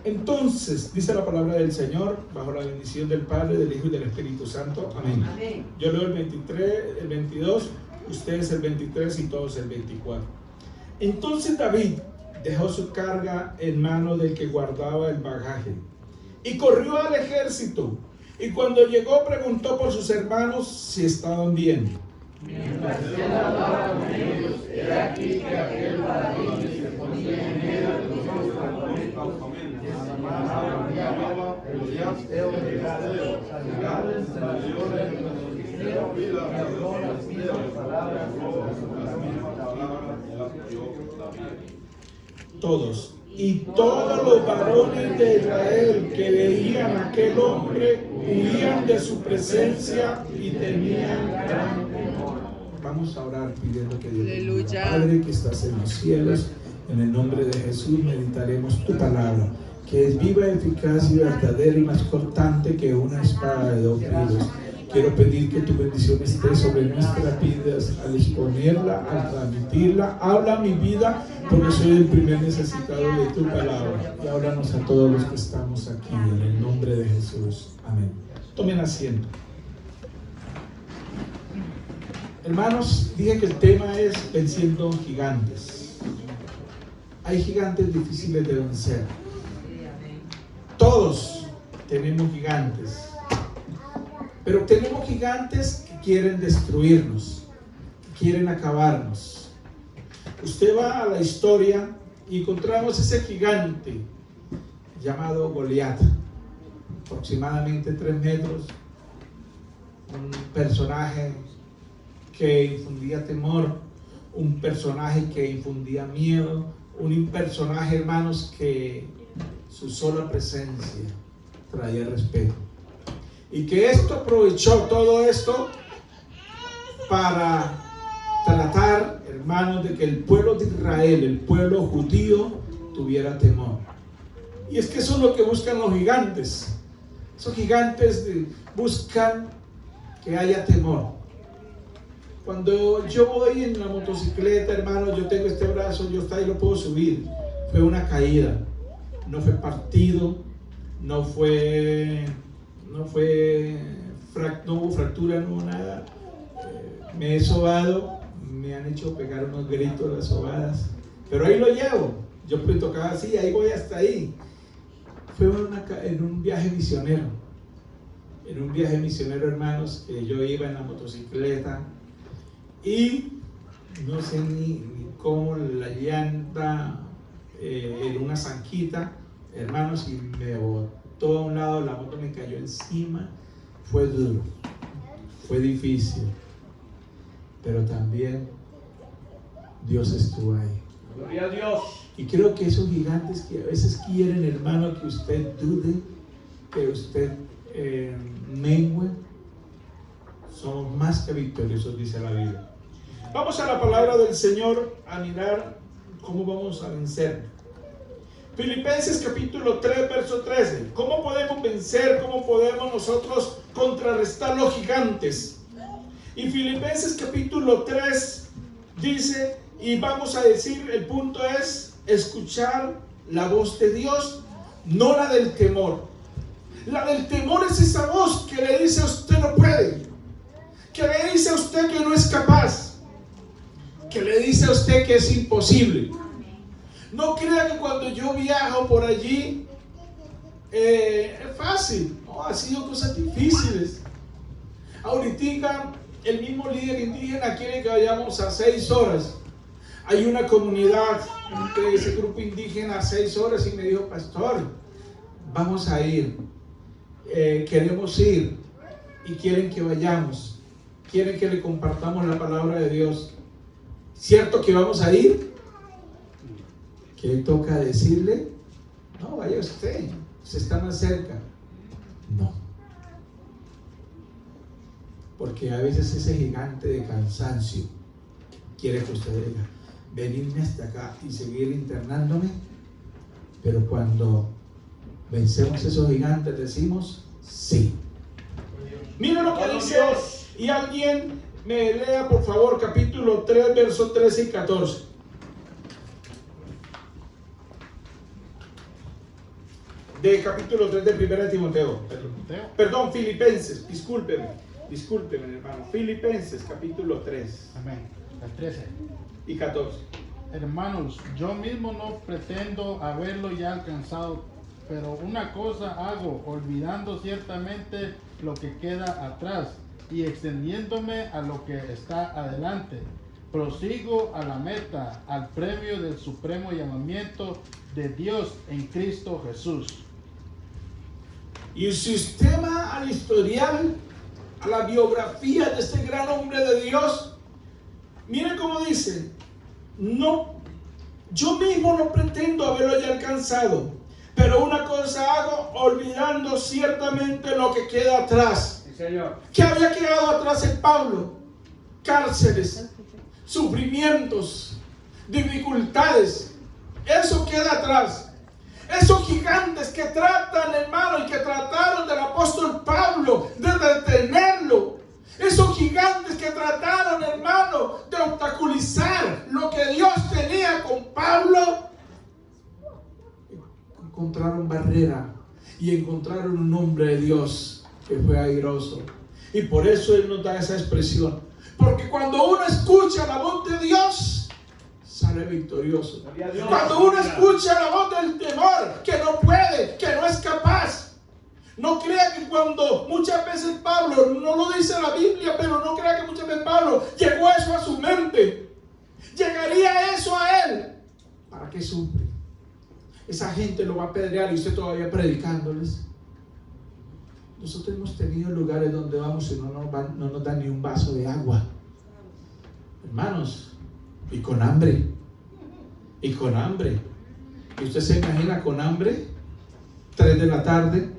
Entonces, dice la palabra del Señor, bajo la bendición del Padre, del Hijo y del Espíritu Santo. Amén. Amén. Yo leo el 23, el 22, ustedes el 23 y todos el 24. Entonces David dejó su carga en mano del que guardaba el bagaje y corrió al ejército. Y cuando llegó preguntó por sus hermanos si estaban bien. Mientras él hablaba con ellos, he aquí que aquel paladín se ponía en medio de los dos campamentos, que se llamaba el filisteo de Gaza, Gades salió de los filisteos y habló las mismas palabras todos. Y todos los varones de Israel que veían a aquel hombre huían de su presencia y tenían gran temor. Vamos a orar pidiendo que Dios bendiga. Padre que estás en los cielos, en el nombre de Jesús meditaremos tu palabra, que es viva, eficaz y verdadera y más cortante que una espada de dos filos. Quiero pedir que tu bendición esté sobre nuestras vidas al exponerla, al transmitirla. Habla mi vida, porque soy el primer necesitado de tu palabra. Y háblanos a todos los que estamos aquí, en el nombre de Jesús. Amén. Tomen asiento. Hermanos, dije que el tema es venciendo gigantes. Hay gigantes difíciles de vencer. Todos tenemos gigantes. Pero tenemos gigantes que quieren destruirnos, que quieren acabarnos. Usted va a la historia y encontramos ese gigante llamado Goliat, aproximadamente 3 metros, un personaje que infundía temor, un personaje que infundía miedo, un personaje, hermanos, que su sola presencia traía respeto. Y que esto aprovechó todo esto para tratar, hermanos, de que el pueblo de Israel, el pueblo judío, tuviera temor. Y es que eso es lo que buscan los gigantes. Esos gigantes buscan que haya temor. Cuando yo voy en la motocicleta, hermanos, yo tengo este brazo, yo hasta ahí lo puedo subir. Fue una caída, no fue partido, no hubo fractura, no nada. Me he sobado, me han hecho pegar unos gritos las sobadas, pero ahí lo llevo. Yo pues tocaba así, ahí voy hasta ahí. Fue en un viaje misionero. En un viaje misionero, hermanos, que yo iba en la motocicleta y no sé ni cómo la llanta en una zanquita, hermanos, y me botó a un lado, la moto me cayó encima. Fue duro, fue difícil, pero también Dios estuvo ahí. Gloria a Dios. Y creo que esos gigantes que a veces quieren, hermano, que usted dude, que usted mengue, somos más que victoriosos, dice la Biblia. Vamos a la palabra del Señor a mirar cómo vamos a vencer. Filipenses capítulo 3, verso 13. ¿Cómo podemos vencer? ¿Cómo podemos nosotros contrarrestar los gigantes? Y Filipenses capítulo 3 dice, y vamos a decir, el punto es escuchar la voz de Dios, no la del temor. La del temor es esa voz que le dice a usted no puede, que le dice a usted que no es capaz, que le dice a usted que es imposible. No crea que cuando yo viajo por allí es fácil. No, ha sido cosas difíciles. Ahorita el mismo líder indígena quiere que vayamos a 6 horas. Hay una comunidad de ese grupo indígena a 6 horas y me dijo, pastor, vamos a ir. Queremos ir y quieren que vayamos. Quieren que le compartamos la palabra de Dios. ¿Cierto que vamos a ir? ¿Qué toca decirle? No, vaya usted está más cerca. No. Porque a veces ese gigante de cansancio quiere que usted diga, venirme hasta acá y seguir internándome. Pero cuando vencemos esos gigantes decimos sí. Mira lo que dice, y alguien me lea por favor capítulo 3, versos 13 y 14. de capítulo 3 de 1 de Timoteo. Perdón, Filipenses, discúlpeme, hermano. Filipenses, capítulo 3. Amén. El 13. Y 14. Hermanos, yo mismo no pretendo haberlo ya alcanzado, pero una cosa hago, olvidando ciertamente lo que queda atrás y extendiéndome a lo que está adelante. Prosigo a la meta, al premio del supremo llamamiento de Dios en Cristo Jesús. Y si usted va al historial, a la biografía de este gran hombre de Dios, mire cómo dice: no, yo mismo no pretendo haberlo ya alcanzado, pero una cosa hago, olvidando ciertamente lo que queda atrás. Sí, Señor. ¿Qué había quedado atrás en Pablo? Cárceles, sufrimientos, dificultades. Eso queda atrás. Esos gigantes que tratan, hermano, y que trataron del apóstol Pablo de detenerlo. Esos gigantes que trataron, hermano, de obstaculizar lo que Dios tenía con Pablo, encontraron barrera y encontraron un hombre de Dios que fue airoso. Y por eso Él nos da esa expresión. Porque cuando uno escucha la voz de Dios, sale victorioso. Cuando uno escucha la voz del temor, que no puede, que no es capaz. No crea que cuando muchas veces Pablo, no lo dice la Biblia, pero no crea que muchas veces Pablo llegó eso a su mente. Llegaría eso a él. ¿Para qué sufre? Esa gente lo va a apedrear y usted todavía predicándoles. Nosotros hemos tenido lugares donde vamos y no nos dan ni un vaso de agua. Hermanos, y con hambre. Y con hambre. ¿Y usted se imagina con hambre? 3 de la tarde.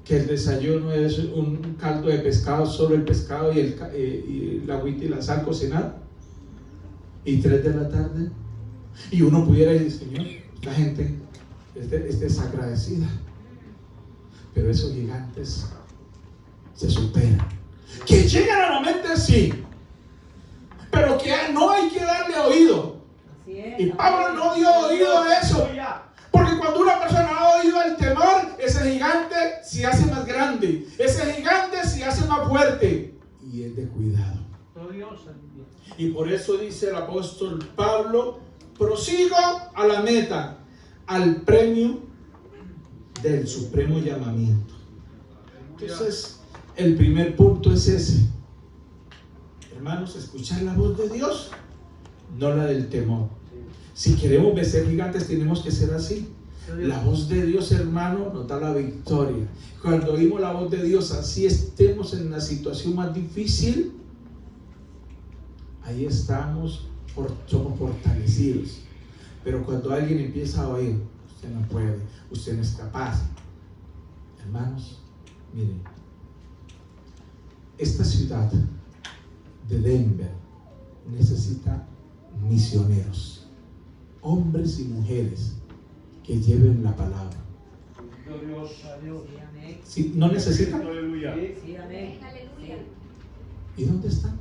Que el desayuno es un caldo de pescado, solo el pescado y la agüita y la sal cocinada. Y 3 de la tarde. Y uno pudiera decir: Señor, la gente es desagradecida. Pero esos gigantes se superan. Que llegan a la mente, sí. Pero que no hay que darle oído. Y Pablo no dio oído a eso. Porque cuando una persona ha oído el temor, ese gigante se hace más grande. Ese gigante se hace más fuerte. Y es de cuidado. Y por eso dice el apóstol Pablo: prosigo a la meta, al premio del supremo llamamiento. Entonces, el primer punto es ese. Hermanos, escuchar la voz de Dios, no la del temor. Si queremos vencer gigantes, tenemos que ser así. La voz de Dios, hermano, nos da la victoria. Cuando oímos la voz de Dios, así estemos en la situación más difícil, ahí estamos, somos fortalecidos. Pero cuando alguien empieza a oír: usted no puede, usted no es capaz. Hermanos, miren, esta ciudad de Denver necesita misioneros, hombres y mujeres que lleven la palabra. ¿Sí? ¿No necesitan? Sí, amén. ¿Y dónde están?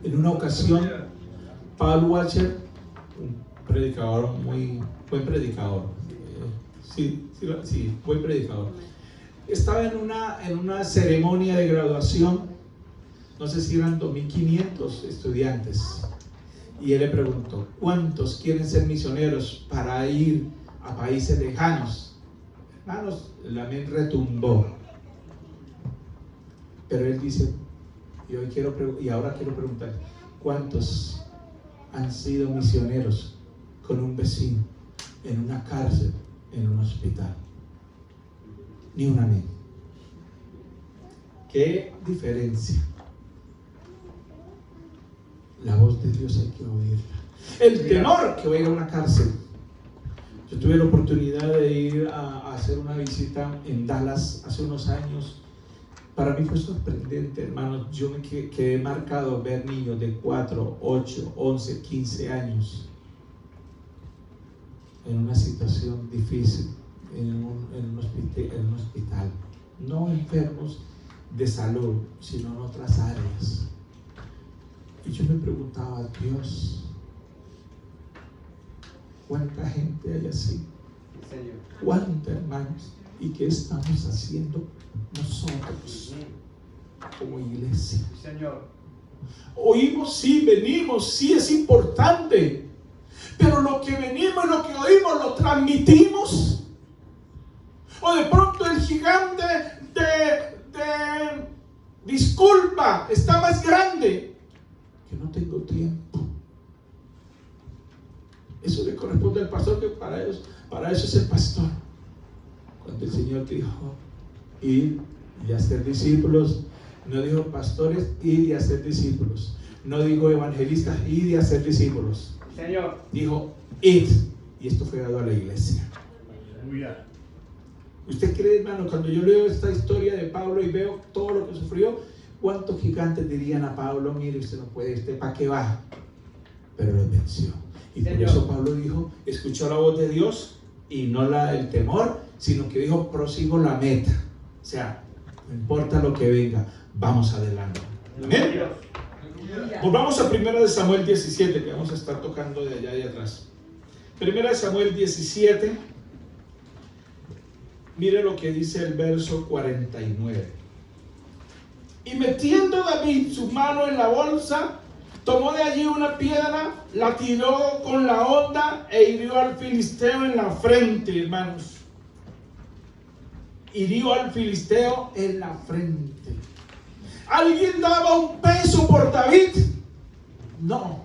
En una ocasión, Paul Washer, un predicador, muy buen predicador, buen predicador, estaba en una ceremonia de graduación. No sé si eran 2.500 estudiantes, y él le preguntó: ¿cuántos quieren ser misioneros para ir a países lejanos? Hermanos, la mente retumbó. Pero él dice: y ahora quiero preguntar, ¿cuántos han sido misioneros con un vecino, en una cárcel, en un hospital? Ni un amén. ¿Qué diferencia? La voz de Dios hay que oírla. El temor que va a ir a una cárcel. Yo tuve la oportunidad de ir a hacer una visita en Dallas hace unos años. Para mí fue sorprendente, hermanos. Yo me quedé marcado ver niños de 4, 8, 11, 15 años en una situación difícil, en un hospital. No enfermos de salud, sino en otras áreas. Y yo me preguntaba: Dios, ¿Cuánta gente hay así? Señor. ¿Cuánta, hermanos? ¿Y qué estamos haciendo nosotros como iglesia? Señor. Oímos, sí, venimos, sí, es importante, pero lo que venimos, lo que oímos, lo transmitimos. O de pronto el gigante de disculpa está más grande, que no tengo tiempo. Eso le corresponde al pastor, que para eso es el pastor. Cuando el Señor dijo ir y hacer discípulos, no dijo pastores, ir y hacer discípulos. No dijo evangelistas, ir y hacer discípulos. Señor. Dijo id. Y esto fue dado a la iglesia. Aleluya. ¿Usted cree, hermano, cuando yo leo esta historia de Pablo y veo todo lo que sufrió, cuántos gigantes dirían a Pablo, mire, usted no puede, ¿usted para qué va? Pero lo venció. Y por eso Pablo dijo, escuchó la voz de Dios y no el temor, sino que dijo, prosigo la meta. O sea, no importa lo que venga, vamos adelante. Amén. Volvamos a 1 Samuel 17, que vamos a estar tocando de allá y atrás. 1 Samuel 17, mire lo que dice el verso 49. Y metiendo David su mano en la bolsa, tomó de allí una piedra, la tiró con la honda e hirió al filisteo en la frente, hermanos. Hirió al filisteo en la frente. ¿Alguien daba un peso por David? No.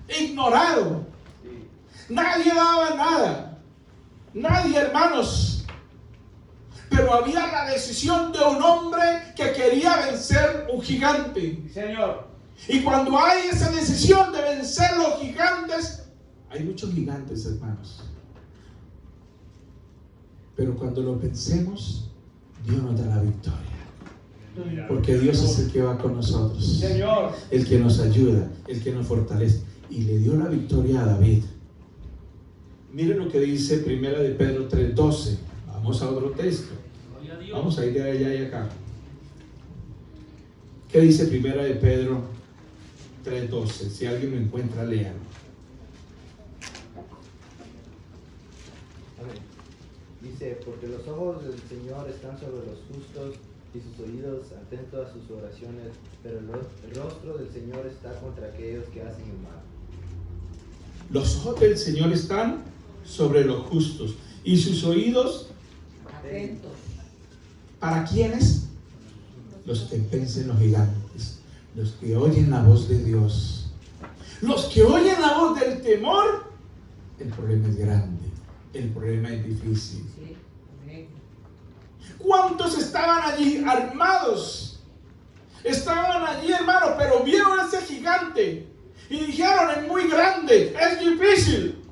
Ignorado. Nadie daba nada. Nadie, hermanos. Pero había la decisión de un hombre que quería vencer un gigante. Señor. Y cuando hay esa decisión de vencer los gigantes, hay muchos gigantes, hermanos. Pero cuando los vencemos, Dios nos da la victoria. Porque Dios es el que va con nosotros. Señor. El que nos ayuda, el que nos fortalece. Y le dio la victoria a David. Miren lo que dice 1 de Pedro 3:12. Vamos a otro texto. Vamos a ir de allá y acá. ¿Qué dice 1 de Pedro 3:12? Si alguien lo encuentra, léalo. Dice, porque los ojos del Señor están sobre los justos y sus oídos atentos a sus oraciones, pero el rostro del Señor está contra aquellos que hacen el mal. Los ojos del Señor están sobre los justos y sus oídos atentos. ¿Para quiénes? Los que vencen los gigantes, los que oyen la voz de Dios, los que oyen la voz del temor. El problema es grande, el problema es difícil. Sí. Amén. ¿Cuántos estaban allí armados? Estaban allí, hermano, pero vieron a ese gigante y dijeron, es muy grande, es difícil.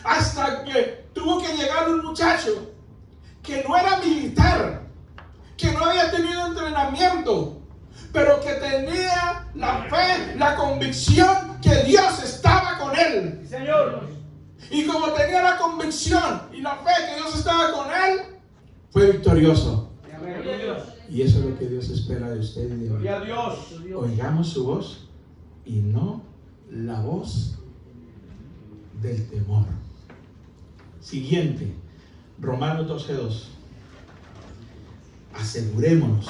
Hasta que tuvo que llegar un muchacho que no era militar, que no había tenido entrenamiento, pero que tenía la fe, la convicción que Dios estaba con él. Señor. Y como tenía la convicción y la fe que Dios estaba con él, fue victorioso. Y eso es lo que Dios espera de usted y de mí. Gloria a Dios. Oigamos su voz y no la voz del temor. Siguiente, Romanos 12:2. Asegurémonos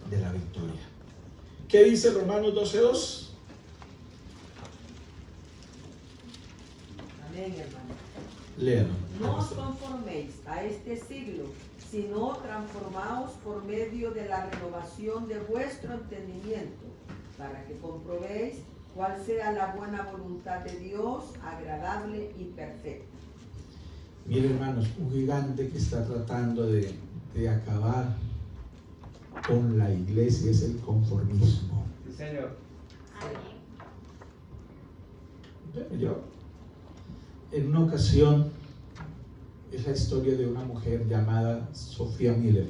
de la victoria. ¿Qué dice Romanos 12:2? Amén, hermano. Léalo. No os conforméis a este siglo, sino transformaos por medio de la renovación de vuestro entendimiento, para que comprobéis cuál sea la buena voluntad de Dios, agradable y perfecta. Mire, hermanos, un gigante que está tratando de acabar con la iglesia es el conformismo. Sí, Señor. Yo, en una ocasión, es la historia de una mujer llamada Sofía Miller.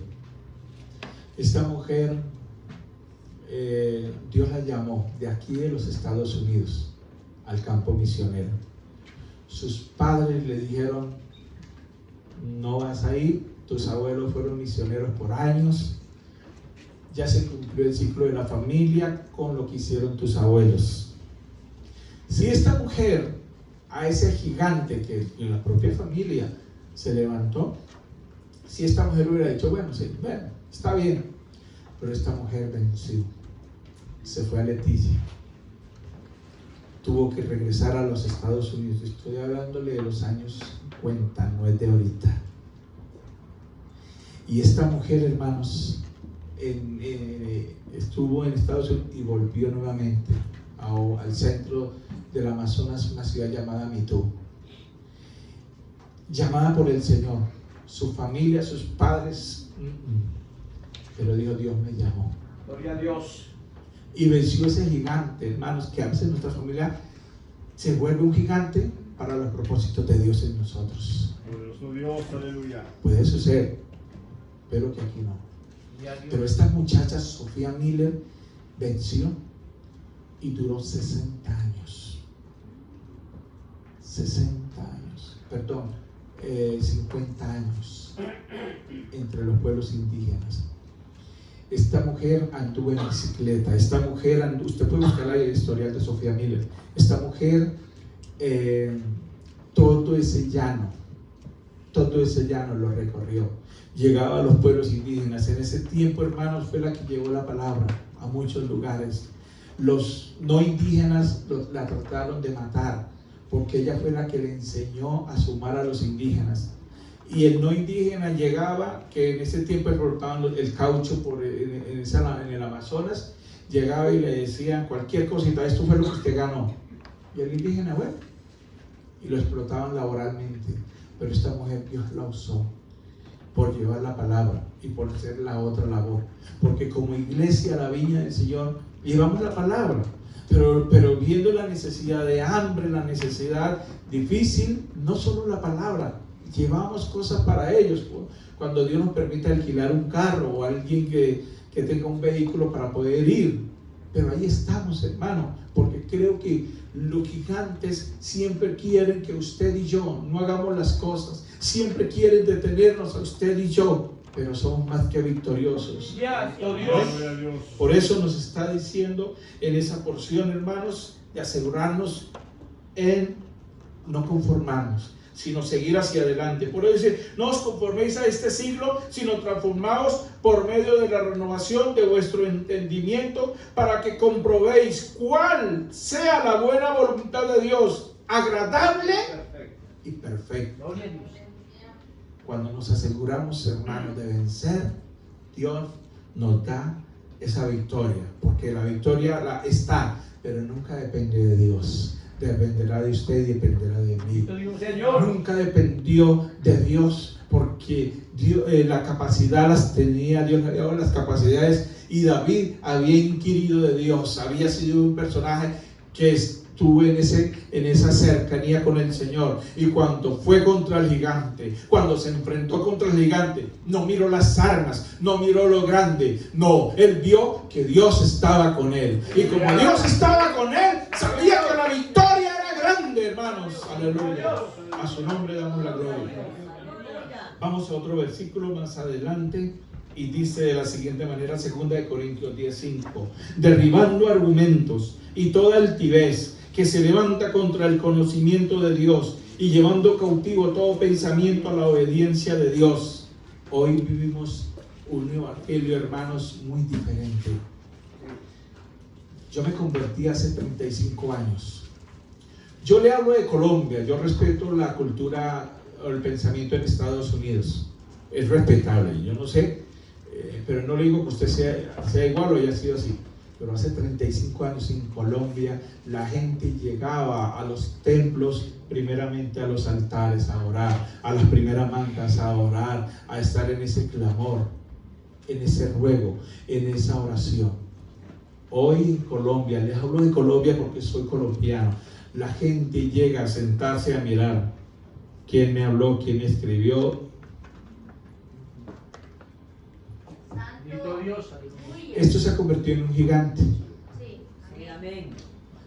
Esta mujer, Dios la llamó de aquí de los Estados Unidos al campo misionero. Sus padres le dijeron, no vas a ir, tus abuelos fueron misioneros por años, ya se cumplió el ciclo de la familia con lo que hicieron tus abuelos. Si esta mujer, a ese gigante que en la propia familia se levantó, si esta mujer hubiera dicho, bueno, sí, bueno, está bien, pero esta mujer venció, se fue a Leticia, tuvo que regresar a los Estados Unidos. Estoy hablándole de los años 50, no es de ahorita. Y esta mujer, hermanos, estuvo en Estados Unidos y volvió nuevamente al centro del Amazonas, una ciudad llamada Mitú, llamada por el Señor. Su familia, sus padres, pero dijo, Dios me llamó. Gloria a Dios. Y venció ese gigante, hermanos, que a veces nuestra familia se vuelve un gigante para los propósitos de Dios en nosotros. Poderoso Dios, aleluya. Puede suceder, pero que aquí no. Pero esta muchacha, Sofía Miller, venció y duró 60 años. 50 años entre los pueblos indígenas. Esta mujer anduvo en bicicleta. Esta mujer usted puede buscar la historial de Sofía Miller. Esta mujer, todo ese llano lo recorrió. Llegaba a los pueblos indígenas. En ese tiempo, hermanos, fue la que llevó la palabra a muchos lugares. Los no indígenas la trataron de matar, porque ella fue la que le enseñó a sumar a los indígenas. Y el no indígena llegaba, que en ese tiempo exportaban el caucho en el Amazonas, llegaba y le decían cualquier cosita, esto fue lo que usted ganó. Y el indígena, bueno, y lo explotaban laboralmente. Pero esta mujer Dios la usó por llevar la palabra y por hacer la otra labor. Porque como iglesia, la viña del Señor, llevamos la palabra. Pero viendo la necesidad de hambre, la necesidad difícil, no solo la palabra, llevamos cosas para ellos. Cuando Dios nos permite alquilar un carro o alguien que tenga un vehículo para poder ir. Pero ahí estamos, hermano, porque creo que los gigantes siempre quieren que usted y yo no hagamos las cosas. Siempre quieren detenernos a usted y yo, pero somos más que victoriosos. Por eso nos está diciendo en esa porción, hermanos, de asegurarnos en no conformarnos, sino seguir hacia adelante. Por eso dice, no os conforméis a este siglo, sino transformaos por medio de la renovación de vuestro entendimiento, para que comprobéis cuál sea la buena voluntad de Dios, agradable y perfecta. Cuando nos aseguramos, hermanos, de vencer, Dios nos da esa victoria, porque la victoria está, pero nunca depende de Dios. Dependerá de usted y dependerá de mí. Nunca dependió de Dios, porque Dios, la capacidad las tenía, Dios le había dado las capacidades, y David había inquirido de Dios, había sido un personaje que estuvo en esa cercanía con el Señor. Y cuando fue contra el gigante, cuando se enfrentó contra el gigante, no miró las armas, no miró lo grande, no, él vio que Dios estaba con él. Y como Dios estaba con él, sabía que la victoria era grande, hermanos. Aleluya. A su nombre damos la gloria. Vamos a otro versículo más adelante. Y dice de la siguiente manera, 2 Corintios 10:5, derribando argumentos y toda altivez que se levanta contra el conocimiento de Dios, y llevando cautivo todo pensamiento a la obediencia de Dios. Hoy vivimos un evangelio, hermanos, muy diferente. Yo me convertí hace 35 años. Yo le hablo de Colombia, yo respeto la cultura o el pensamiento en Estados Unidos. Es respetable, yo no sé, pero no le digo que usted sea igual o haya sido así. Pero hace 35 años en Colombia, la gente llegaba a los templos, primeramente a los altares a orar, a las primeras mantas a orar, a estar en ese clamor, en ese ruego, en esa oración. Hoy en Colombia, les hablo de Colombia porque soy colombiano, la gente llega a sentarse a mirar quién me habló, quién me escribió. Esto se ha convertido en un gigante.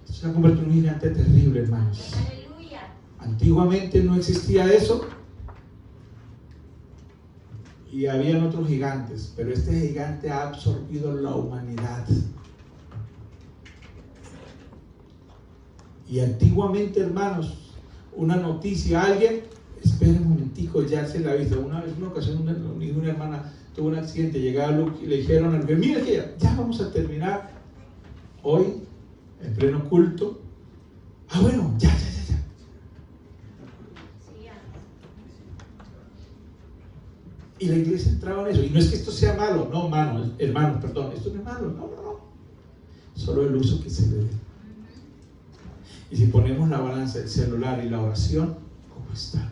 Esto se ha convertido en un gigante terrible, hermanos. Antiguamente no existía eso y habían otros gigantes, pero este gigante ha absorbido la humanidad. Y Y antiguamente, hermanos, una noticia, alguien, espera un momentico, ya se la ha visto. Una ocasión, una hermana tuvo un accidente, llegaba Luke y le dijeron al bebé, mira que ya vamos a terminar hoy, en pleno culto. Ah, bueno, ya. Y la iglesia entraba en eso. Y no es que esto sea malo, no, hermanos, perdón, esto no es malo, no. Solo el uso que se le dé. Y si ponemos la balanza del celular y la oración, ¿cómo está?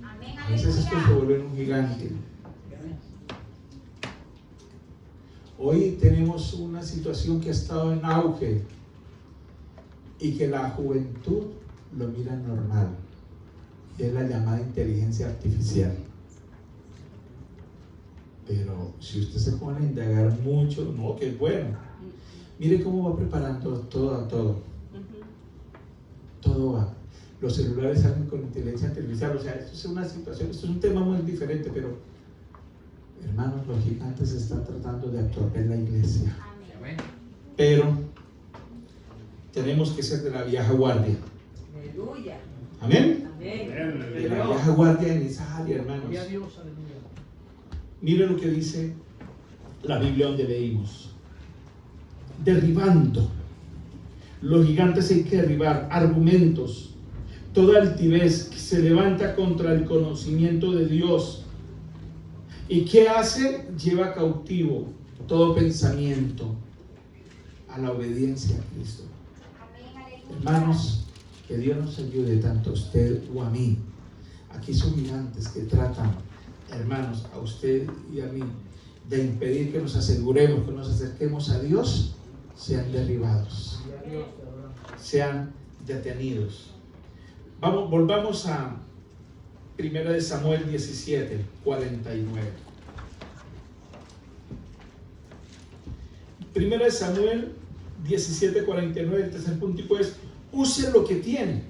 A veces esto se vuelve un gigante. Hoy tenemos una situación que ha estado en auge y que la juventud lo mira normal. Y es la llamada inteligencia artificial. Pero si usted se pone a indagar mucho, no, que es bueno. Mire cómo va preparando todo. Todo va. Los celulares salen con inteligencia artificial. O sea, esto es una situación, esto es un tema muy diferente, pero hermanos, los gigantes están tratando de absorber la iglesia. Pero tenemos que ser de la vieja guardia. Aleluya. Amén. Amén. De la vieja guardia en esa área, hermanos. Mire lo que dice la Biblia donde leímos. Derribando. Los gigantes hay que derribar. Argumentos. Toda altivez que se levanta contra el conocimiento de Dios. ¿Y qué hace? Lleva cautivo todo pensamiento a la obediencia a Cristo. Hermanos, que Dios nos ayude tanto a usted o a mí. Aquí son gigantes que tratan, hermanos, a usted y a mí, de impedir que nos aseguremos, que nos acerquemos a Dios, sean derribados, sean detenidos. Volvamos a 1 Samuel 17, 49. 1 Samuel 17, 49, el tercer puntico es: use lo que tiene.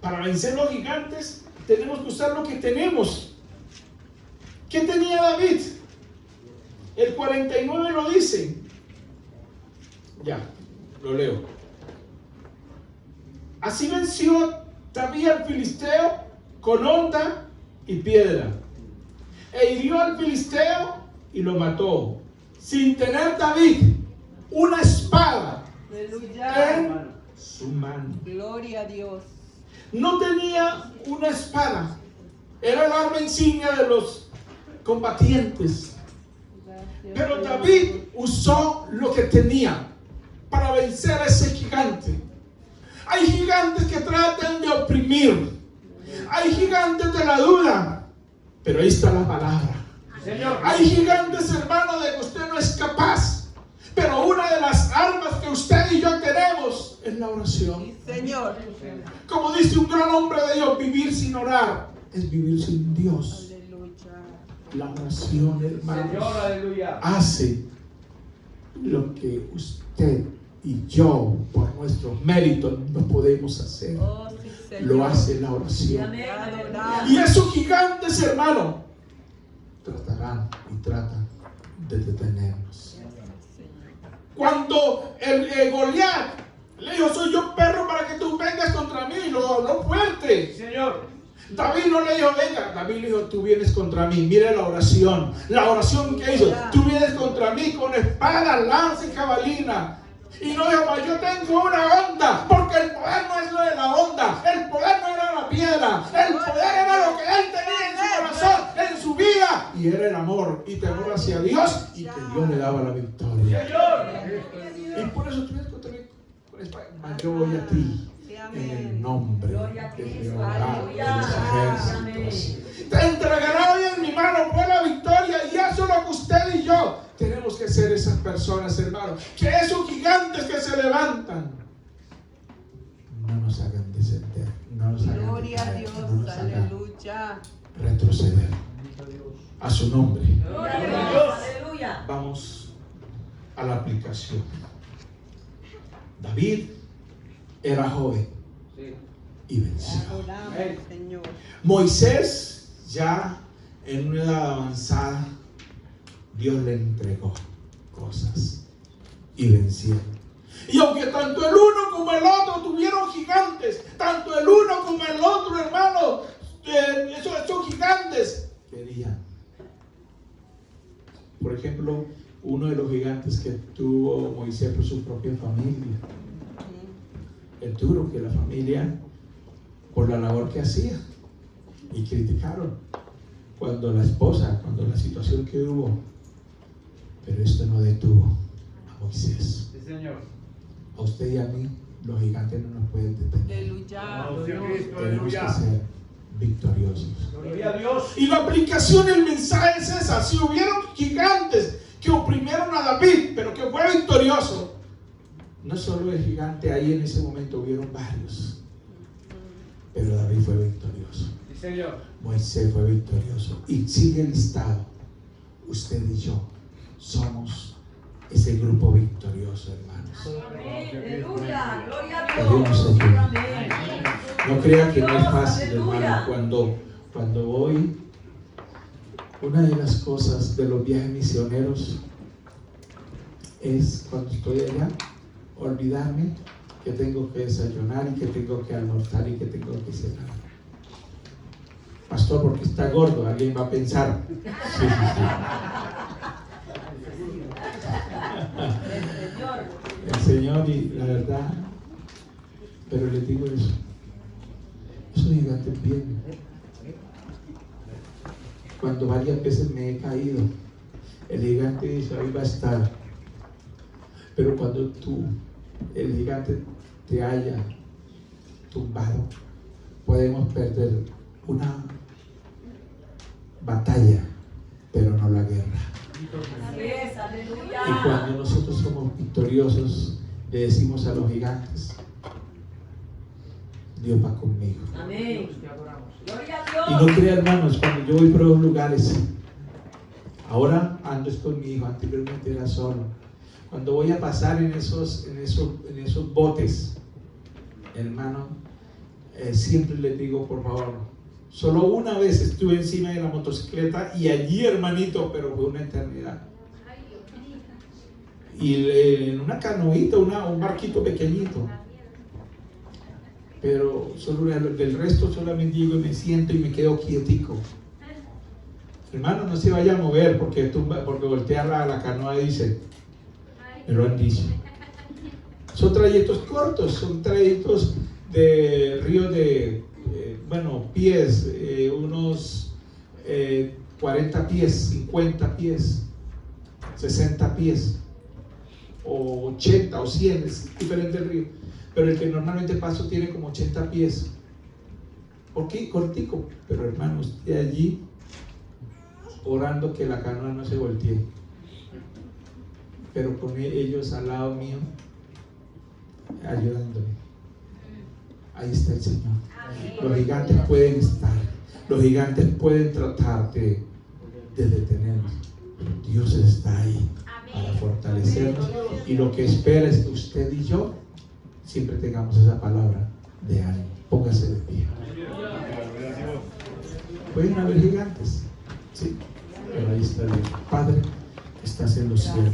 Para vencer los gigantes tenemos que usar lo que tenemos. ¿Qué tenía David? El 49 lo dice. Ya, lo leo. Así venció David al filisteo con honda y piedra, e hirió al filisteo y lo mató, sin tener David una espada en su mano. Gloria a Dios. No tenía una espada, era el arma insignia de los combatientes. Pero David usó lo que tenía para vencer a ese gigante. Hay gigantes que tratan de oprimir. Hay gigantes de la duda. Pero ahí está la palabra. Hay gigantes, hermano, de que usted no es capaz. Pero una de las armas que usted y yo tenemos es la oración. Señor. Como dice un gran hombre de Dios, vivir sin orar es vivir sin Dios. La oración, hermano, hace lo que usted y yo, por nuestros méritos, no podemos hacer. Oh, sí, Señor. Lo hace la oración. Amén. Y esos gigantes, hermano, tratarán y tratan de detenernos. Cuando el Goliat le dijo: soy yo perro para que tú vengas contra mí, lo habló fuerte. Señor. David no le dijo: venga. David le dijo: tú vienes contra mí. Mire la oración que hizo: tú vienes contra mí con espada, lanza y jabalina. Y no dijo: yo tengo una onda, porque el poder no es lo de la onda, el poder no era la piedra, el poder era lo que él tenía en su corazón, en su vida, y era el amor y temor hacia Dios, y que Dios le daba la victoria. Y por eso tú vienes contra mí con espada. Mas yo voy a ti en el nombre de Jehová de los ejércitos. Te entregará hoy en mi mano buena victoria, y eso es lo que usted y yo tenemos que ser, esas personas, hermanos, que esos gigantes que se levantan no nos hagan descender, no nos hagan Gloria a caer, Dios, no nos hagan aleluya. retroceder. A su nombre. Aleluya. Vamos a la aplicación. David era joven y venció. Adoramos, Señor. Moisés, ya en una edad avanzada, Dios le entregó cosas y venció. Y aunque tanto el uno como el otro tuvieron gigantes, tanto el uno como el otro, hermano, esos gigantes querían. Por ejemplo, uno de los gigantes que tuvo Moisés fue su propia familia. Es duro que la familia, por la labor que hacía, y criticaron cuando la situación que hubo, pero esto no detuvo a Moisés. Sí, Señor. A usted y a mí, los gigantes no nos pueden detener. Aleluya. Tenemos que ser victoriosos. Gloria a Dios. Y la aplicación del mensaje es esa: si hubieron gigantes que oprimieron a David, pero que fue victorioso, no solo el gigante ahí en ese momento, hubieron varios, pero David fue victorioso. Sí, Señor. Moisés fue victorioso. Y sigue listado. Usted y yo somos ese grupo victorioso, hermanos. Aleluya, gloria a Dios. Dios. Amén. No crea que no es fácil, hermano. Cuando voy, una de las cosas de los viajes misioneros es, cuando estoy allá, olvidarme que tengo que desayunar y que tengo que almorzar y que tengo que cenar. Pastor, porque está gordo, alguien va a pensar. Sí. El Señor, y la verdad, pero les digo eso. Esos gigantes vienen. Cuando varias veces me he caído, el gigante dice, ahí va a estar. Pero cuando el gigante te haya tumbado, podemos perder una batalla, pero no la guerra. Así es, aleluya. Y cuando nosotros somos victoriosos, le decimos a los gigantes, Dios va conmigo. Amén. Gloria a Y Dios. no crea, hermanos, cuando yo voy por los lugares, ahora ando con mi hijo, anteriormente era solo. Cuando voy a pasar en esos botes, hermano, siempre les digo, por favor, solo una vez estuve encima de la motocicleta y allí, hermanito, pero fue una eternidad. Y en una canoita, un barquito pequeñito. Pero solo del resto solamente llego y me siento y me quedo quietico. Hermano, no se vaya a mover porque voltea la canoa y dice, me lo han dicho. Son trayectos cortos, son trayectos de río de, pies, unos 40 pies, 50 pies, 60 pies, o 80 o 100, es diferente el río. Pero el que normalmente paso tiene como 80 pies. ¿Por qué? Cortico. Pero hermano, usted allí orando que la canoa no se voltee. Pero con ellos al lado mío, ayudándome. Ahí está el Señor. Los gigantes pueden estar. Los gigantes pueden tratar de detenernos. Pero Dios está ahí para fortalecernos. Y lo que espera es que usted y yo siempre tengamos esa palabra de ánimo. Póngase de pie. Pueden haber gigantes, sí, pero ahí está Dios. Padre, estás en los cielos.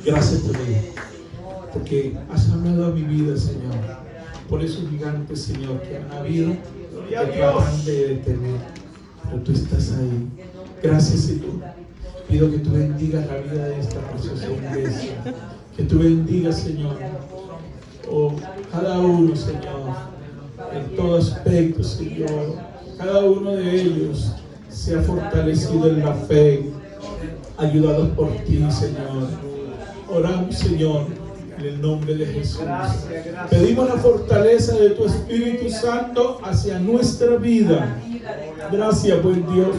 Gracias por ello, porque has hablado a mi vida, Señor, por esos gigantes, Señor, que han habido, que tratan de detener, pero tú estás ahí. Gracias, Señor. Pido que tú bendigas la vida de esta preciosa iglesia, que tú bendigas, Señor, cada uno, Señor, en todo aspecto, Señor. Cada uno de ellos sea fortalecido en la fe, ayudados por ti, Señor. Oramos, Señor, en el nombre de Jesús. Pedimos la fortaleza de tu Espíritu Santo hacia nuestra vida. Gracias, buen Dios.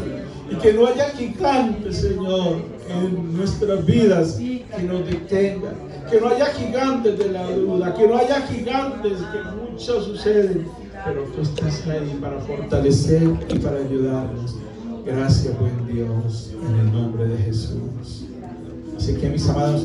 Y que no haya gigantes, Señor, en nuestras vidas que nos detengan. Que no haya gigantes de la duda, que no haya gigantes, que muchos suceden, pero tú estás ahí para fortalecer y para ayudarnos. Gracias, buen Dios, en el nombre de Jesús. Así que, mis amados,